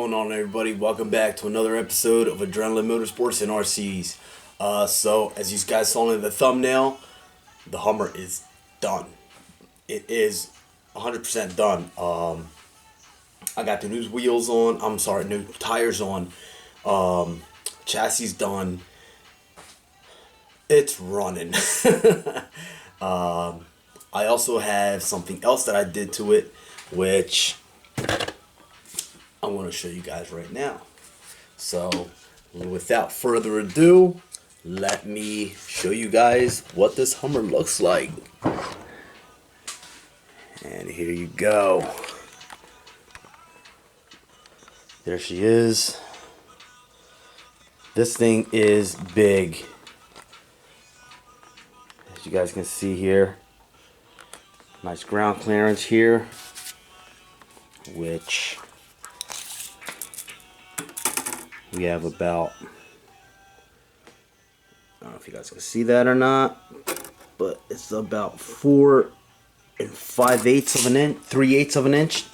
going on, everybody? Welcome back to another episode of Adrenaline Motorsports and RCs. So, as you guys saw in the thumbnail, the Hummer is done. It is 100% done. I got the new wheels on. New tires on. Chassis done. It's running. I also have something else that I did to it, which I want to show you guys right now. So, without further ado, let me show you guys what this Hummer looks like. And here you go. There she is. This thing is big. As you guys can see here, nice ground clearance here, which we have about, I don't know if you guys can see that or not, but it's about 4 5/8 of an inch, 3/8 of an inch.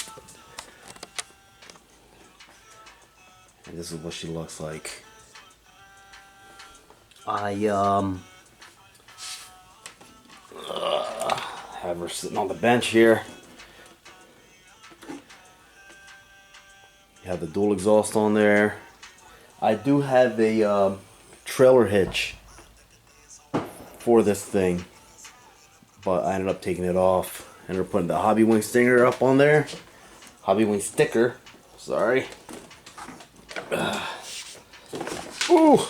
And this is what she looks like. I have her sitting on the bench here. You have the dual exhaust on there. I do have a trailer hitch for this thing, but I ended up taking it off. Ended up putting the Hobby Wing sticker up on there. Hobby Wing sticker, sorry. Ooh,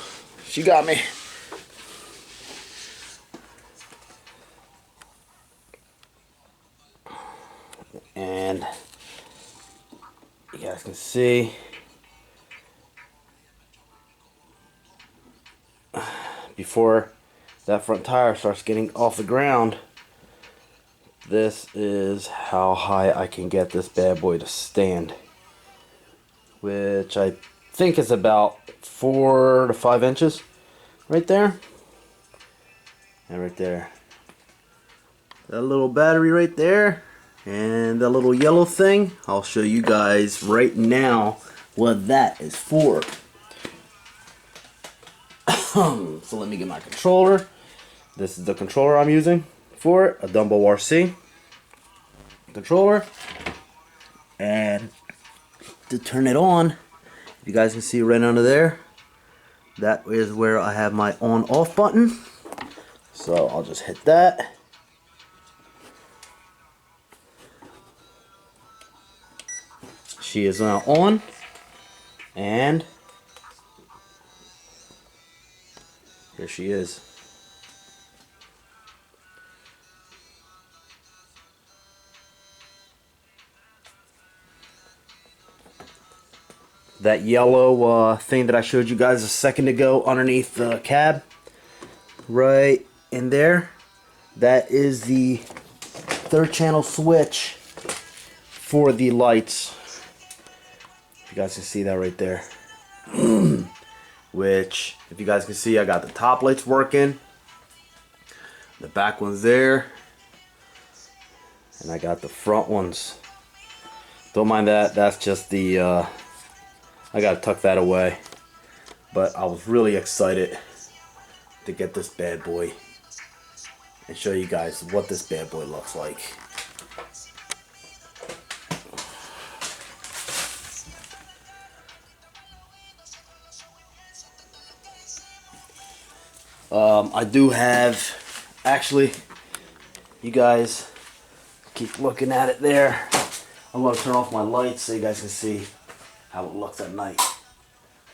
she got me. And you guys can see, before that front tire starts getting off the ground, this is how high I can get this bad boy to stand, which I think is about 4 to 5 inches right there. And right there, that little battery right there, and that little yellow thing, I'll show you guys right now what that is for. So let me get my controller. This is the controller I'm using for it, a Dumbo RC controller. And to turn it on, you guys can see right under there, that is where I have my on off button. So I'll just hit that. She is now on, and here she is. That yellow thing that I showed you guys a second ago underneath the cab, right in there, that is the 3rd channel switch for the lights. You guys can see that right there. Which, if you guys can see, I got the top lights working, the back one's there, and I got the front ones. Don't mind that, that's just the I gotta tuck that away. But I was really excited to get this bad boy and show you guys what this bad boy looks like. I do have, actually, you guys keep looking at it there. I'm going to turn off my lights so you guys can see how it looks at night.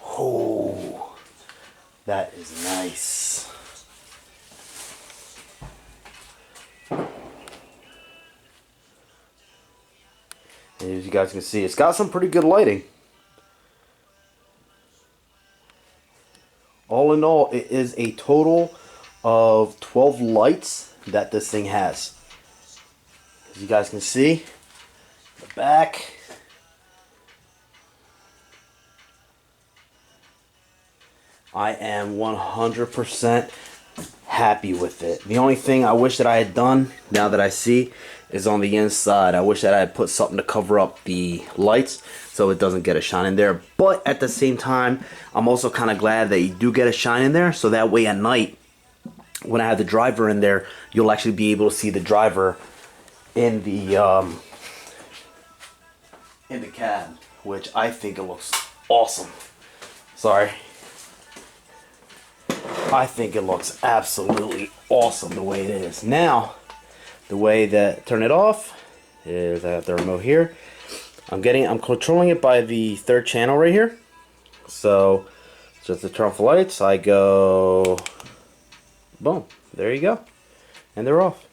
Oh, that is nice. And as you guys can see, it's got some pretty good lighting. All in all, it is a total of 12 lights that this thing has. As you guys can see, the back, I am 100% happy with it. The only thing I wish that I had done, now that I see, is on the inside. I wish that I had put something to cover up the lights so it doesn't get a shine in there. But at the same time, I'm also kind of glad that you do get a shine in there, so that way at night, when I have the driver in there, you'll actually be able to see the driver in the cab, which I think it looks awesome. Sorry. I think it looks absolutely awesome the way it is. Now, the way that turn it off is I have the remote here. I'm controlling it by the third channel right here. So just to turn off the lights, I go boom. There you go. And they're off.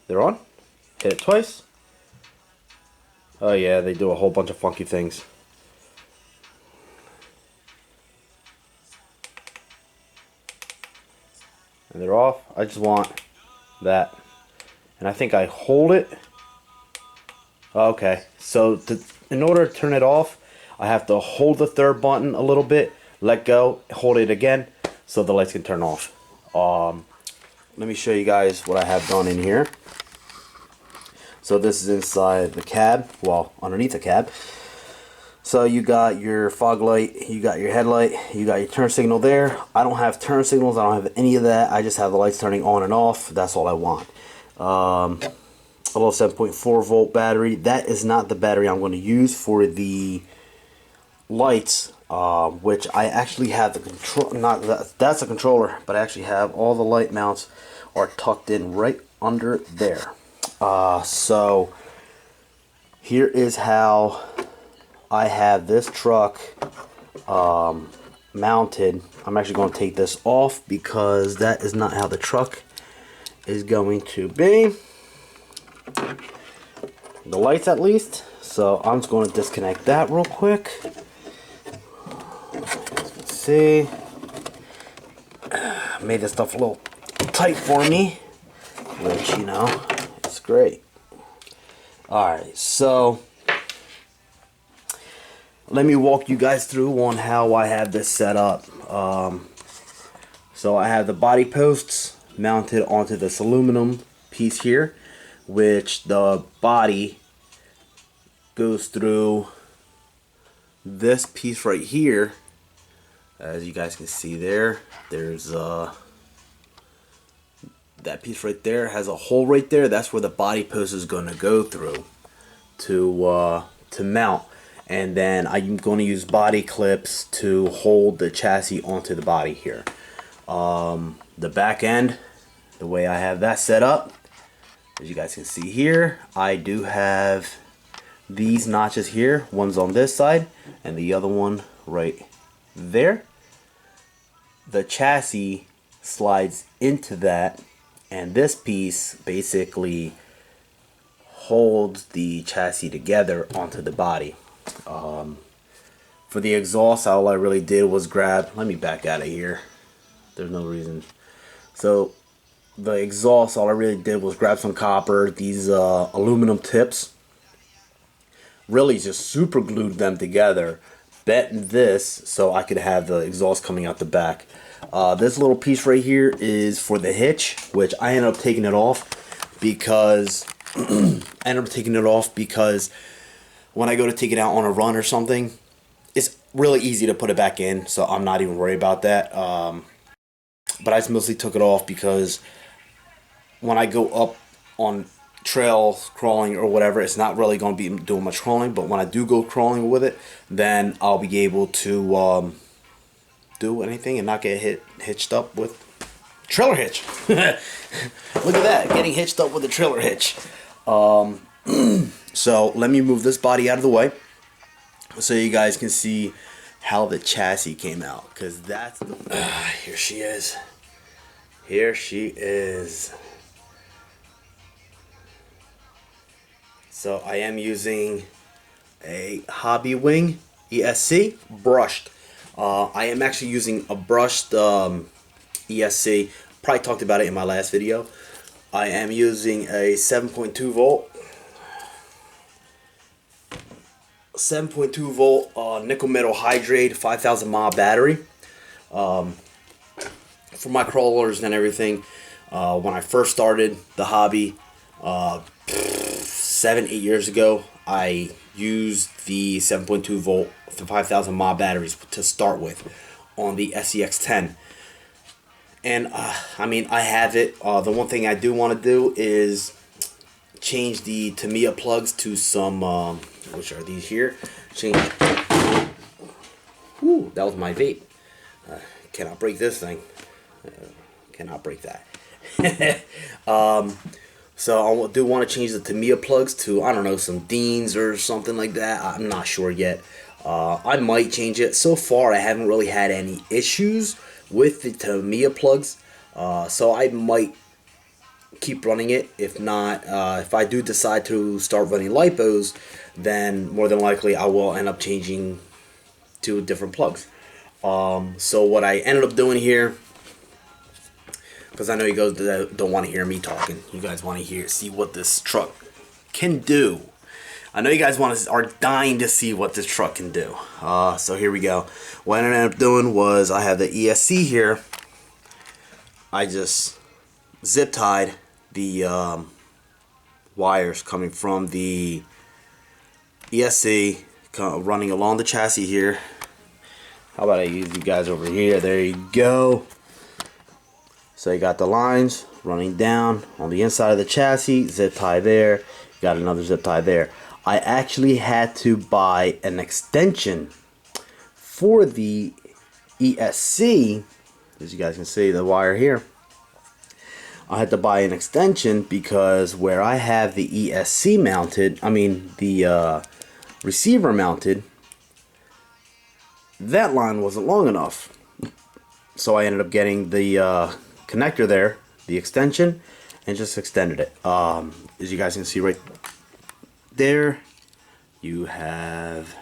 They're on. Hit it twice. Oh yeah, they do a whole bunch of funky things. And they're off. I just want that. And I think I hold it. Okay, so in order to turn it off, I have to hold the third button a little bit, let go, hold it again, so the lights can turn off. Let me show you guys what I have done in here. So this is inside the cab, well, underneath the cab. So you got your fog light, you got your headlight, you got your turn signal there. I don't have turn signals, I don't have any of that. I just have the lights turning on and off. That's all I want. A little 7.4 volt battery. That is not the battery I'm going to use for the lights, which I actually have the control. Not that's a controller, but I actually have all the light mounts are tucked in right under there. So here is how I have this truck mounted. I'm actually going to take this off because that is not how the truck is going to be. The lights at least. So I'm just going to disconnect that real quick. Let's see. Made this stuff a little tight for me, which, you know, it's great. Alright, so let me walk you guys through on how I have this set up. So I have the body posts mounted onto this aluminum piece here, which the body goes through this piece right here. As you guys can see there, there's that piece right there has a hole right there. That's where the body post is going to go through to mount. And then I'm going to use body clips to hold the chassis onto the body here. The back end, the way I have that set up, as you guys can see here, I do have these notches here. One's on this side and the other one right there. The chassis slides into that, and this piece basically holds the chassis together onto the body. For the exhaust, all I really did was grab, let me back out of here, there's no reason. So the exhaust, all I really did was grab some copper, these aluminum tips, really just super glued them together, bent this so I could have the exhaust coming out the back. This little piece right here is for the hitch, which I ended up taking it off because when I go to take it out on a run or something, it's really easy to put it back in, so I'm not even worried about that. But I just mostly took it off because when I go up on trails, crawling or whatever, it's not really going to be doing much crawling. But when I do go crawling with it, then I'll be able to do anything and not get hitched up with trailer hitch. Look at that, getting hitched up with a trailer hitch. So let me move this body out of the way so you guys can see how the chassis came out, because that's the here she is. Here she is. So I am using a Hobby Wing ESC brushed. I am actually using a brushed ESC. Probably talked about it in my last video. I am using a 7.2 volt nickel metal hydrate 5000 mAh battery. for my crawlers and everything. When I first started the hobby, 7-8 years ago, I used the 7.2 volt 5000 mAh batteries to start with on the SEX10. And I mean, I have it. The one thing I do want to do is change the Tamiya plugs to some, which are these here. Change. Whew, that was my vape. Cannot break this thing. Cannot break that. So I do want to change the Tamiya plugs to, I don't know, some Deans or something like that. I'm not sure yet. I might change it. So far, I haven't really had any issues with the Tamiya plugs. So I might keep running it. If not, if I do decide to start running lipos, then more than likely I will end up changing to different plugs. So what I ended up doing here, because I know you guys don't want to hear me talking. You guys want to see what this truck can do. I know you guys are dying to see what this truck can do. So here we go. What I ended up doing was I have the ESC here. I just zip tied the wires coming from the ESC running along the chassis here. How about I use you guys over here? There you go. So you got the lines running down on the inside of the chassis, zip tie there, you got another zip tie there. I actually had to buy an extension for the ESC, as you guys can see the wire here. I had to buy an extension because where I have the ESC mounted, I mean the receiver mounted, that line wasn't long enough. So I ended up getting the connector there, the extension, and just extended it. As you guys can see right there, you have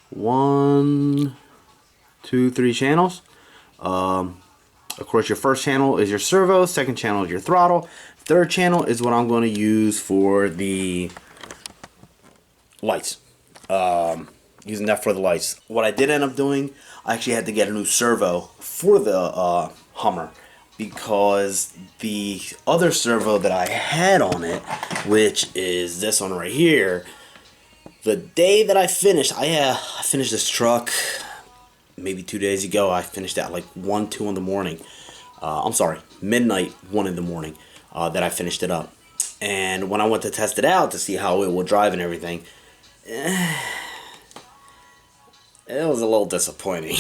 1, 2, 3 channels. Of course, your first channel is your servo, second channel is your throttle, third channel is what I'm going to use for the lights. Using that for the lights. What I did end up doing, I actually had to get a new servo for the Hummer, because the other servo that I had on it, which is this one right here, the day that I finished, I finished this truck maybe 2 days ago. I finished at like 1, 2 in the morning. I'm sorry, midnight, 1 in the morning that I finished it up. And when I went to test it out to see how it would drive and everything, it was a little disappointing.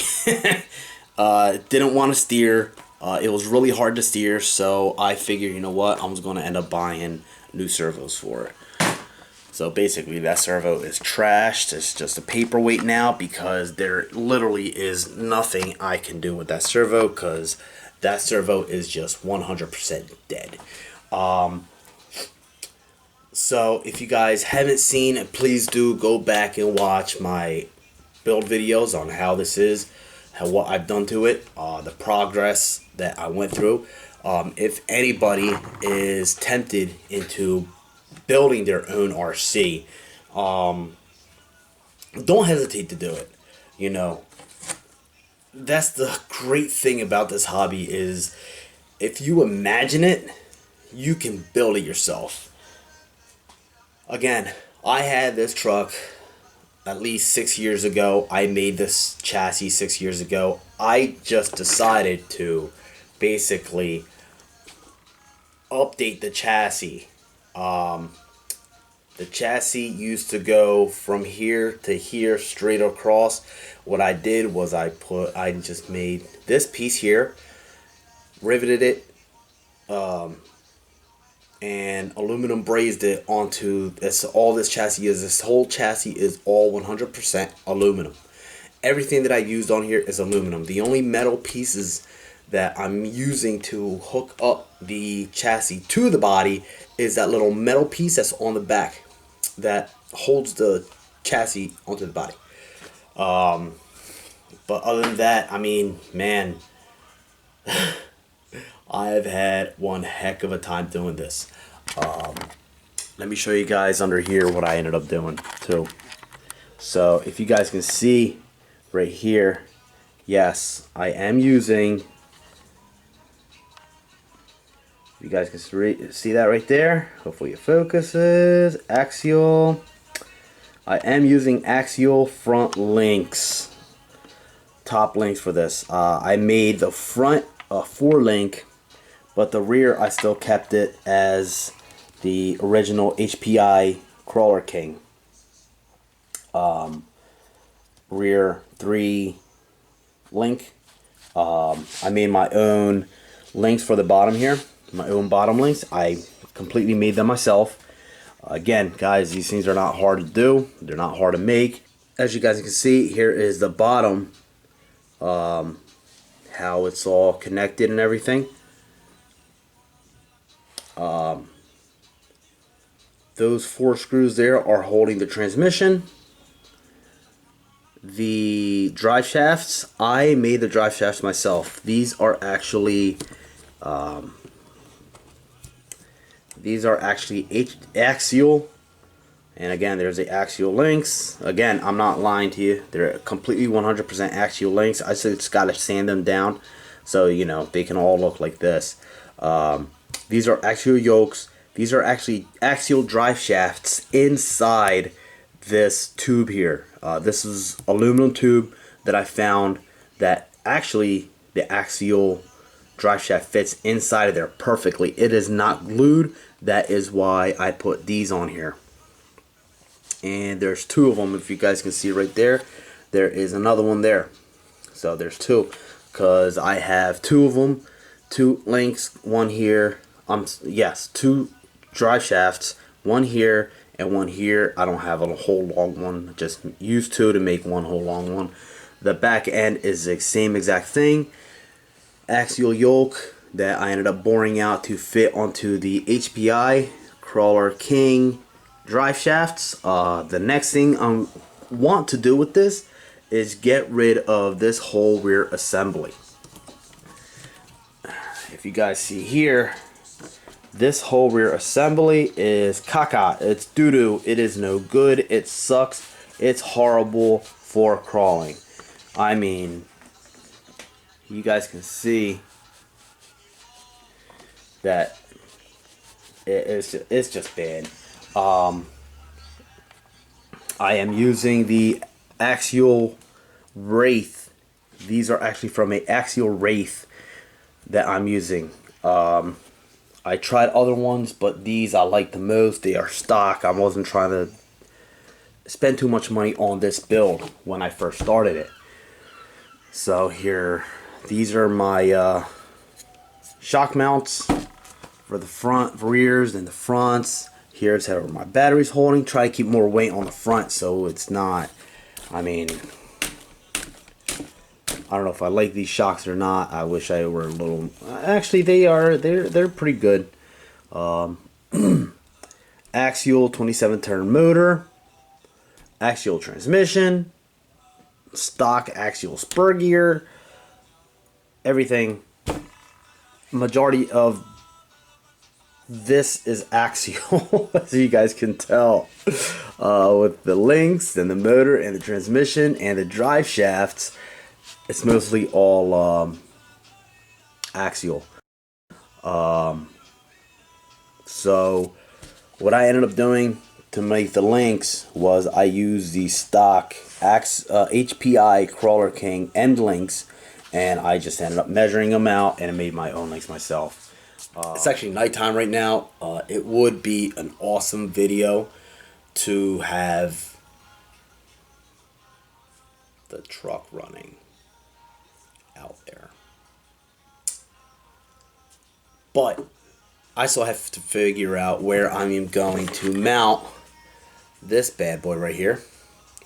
Didn't want to steer. It was really hard to steer, so I figured, you know what, I was going to end up buying new servos for it. So basically that servo is trashed. It's just a paperweight now, because there literally is nothing I can do with that servo, because that servo is just 100% dead. So if you guys haven't seen it, please do go back and watch my build videos on how this is, what I've done to it, the progress that I went through. If anybody is tempted into building their own RC, don't hesitate to do it. You know, that's the great thing about this hobby, is if you imagine it, you can build it yourself. Again, I had this truck at least 6 years ago. I made this chassis 6 years ago. I just decided to basically update the chassis. The chassis used to go from here to here straight across. What I did was I just made this piece here, riveted it, and aluminum brazed it onto this. All this chassis is, this whole chassis is all 100% aluminum. Everything that I used on here is aluminum. The only metal pieces that I'm using to hook up the chassis to the body is that little metal piece that's on the back that holds the chassis onto the body. But other than that, I mean, man, I've had one heck of a time doing this. Let me show you guys under here what I ended up doing too. So if you guys can see right here, yes, I am using You guys can see that right there. Hopefully it focuses. Axial. I am using axial front links. Top links for this. I made the front 4-link, but the rear I still kept it as the original HPI Crawler King. Rear 3 link. I made my own links for the bottom here. My own bottom links. I completely made them myself. Again, guys, these things are not hard to do. They're not hard to make. As you guys can see, here is the bottom. How it's all connected and everything. Those 4 screws there are holding the transmission. The drive shafts, I made the drive shafts myself. These are actually axial, and again, there's the axial links. Again, I'm not lying to you, they're completely 100% axial links. I just gotta sand them down so you know they can all look like this. These are axial yokes. These are actually axial drive shafts inside this tube here. This is aluminum tube that I found that actually the axial drive shaft fits inside of there perfectly. It is not glued. That is why I put these on here. And there's 2 of them. If you guys can see right there, there is another one there. So there's 2 because I have 2 of them, 2 links, one here. Yes, 2 drive shafts, one here and one here. I don't have a whole long one, just use 2 to make one whole long one. The back end is the same exact thing. Axial yoke that I ended up boring out to fit onto the HPI Crawler King drive shafts. The next thing I want to do with this is get rid of this whole rear assembly. If you guys see here, this whole rear assembly is caca. It's doo-doo. It is no good. It sucks. It's horrible for crawling. I mean, you guys can see that it's just bad. I am using the Axial Wraith. These are actually from a Axial Wraith that I'm using. I tried other ones, but these I like the most. They are stock. I wasn't trying to spend too much money on this build when I first started it. So here, these are my shock mounts for the front, rears, and the fronts. Here's how my battery's holding. Try to keep more weight on the front so it's not, I mean, I don't know if I like these shocks or not. I wish I were a little, actually they're pretty good. Axial 27 turn motor, axial transmission, stock axial spur gear, everything. Majority of this is axial, as you guys can tell, with the links and the motor and the transmission and the drive shafts. It's mostly all axial. So what I ended up doing to make the links was I used the stock HPI Crawler King end links, and I just ended up measuring them out and made my own links myself. It's actually nighttime right now. It would be an awesome video to have the truck running out there, but I still have to figure out where I am going to mount this bad boy right here.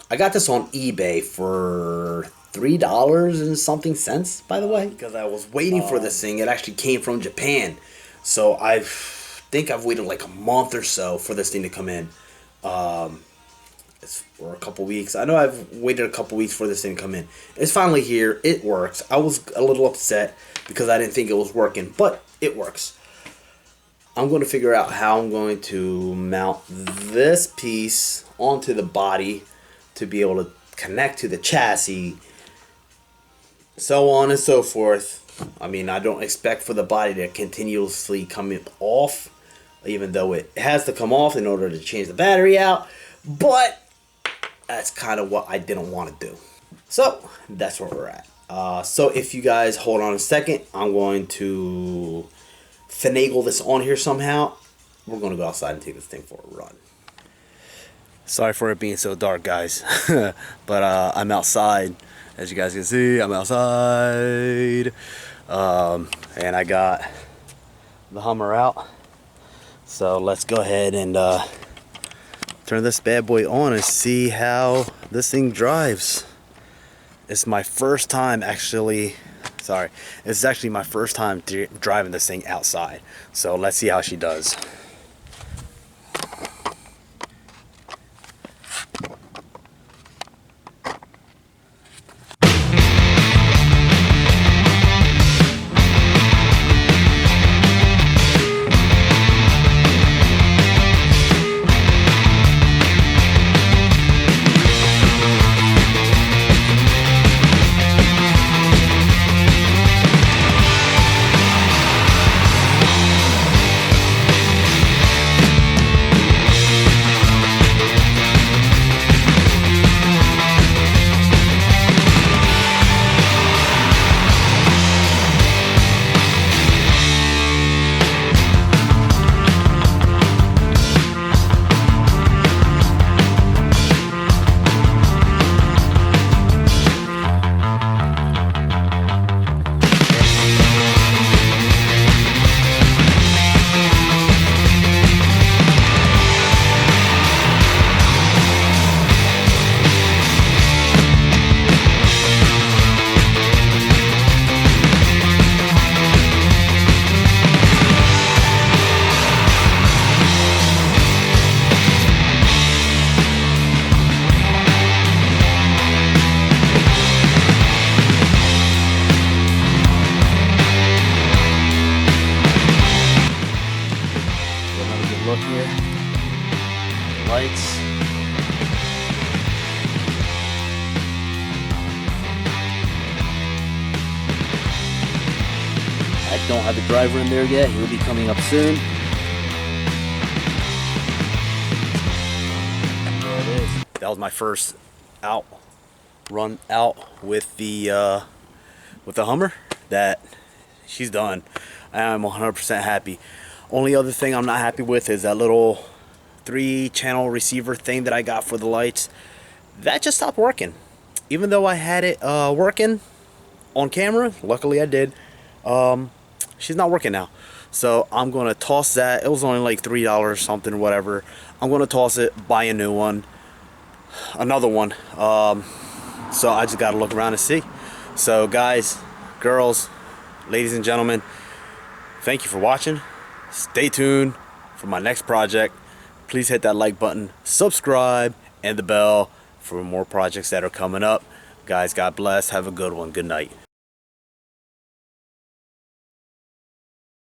I got this on eBay for $3 and something cents, by the way, because I was waiting for this thing. It actually came from Japan, so I think I've waited like a month or so for this thing to come in. It's for a couple weeks. I know I've waited a couple weeks for this thing to come in. It's finally here. It works. I was a little upset because I didn't think it was working, but it works. I'm going to figure out how I'm going to mount this piece onto the body to be able to connect to the chassis, so on and so forth. I mean, I don't expect for the body to continuously come off, even though it has to come off in order to change the battery out. But that's kind of what I didn't want to do. So that's where we're at. So if you guys hold on a second, I'm going to finagle this on here somehow. We're going to go outside and take this thing for a run. Sorry for it being so dark, guys. But I'm outside. As you guys can see, I'm outside. And I got the Hummer out. So let's go ahead and turn this bad boy on and see how this thing drives. It's my first time actually, it's actually my first time driving this thing outside. So let's see how she does. Look here, lights. I don't have the driver in there yet. He'll be coming up soon. There it is. That was my first run out with the Hummer. That she's done. I am 100% happy. Only other thing I'm not happy with is that little 3-channel receiver thing that I got for the lights. That just stopped working. Even though I had it working on camera, luckily I did, she's not working now. So I'm going to toss that. It was only like $3 something, whatever. I'm going to toss it, buy a new one, another one. So I just got to look around and see. So guys, girls, ladies and gentlemen, thank you for watching. Stay tuned for my next project. Please hit that like button, subscribe, and the bell for more projects that are coming up. Guys, God bless. Have a good one. Good night.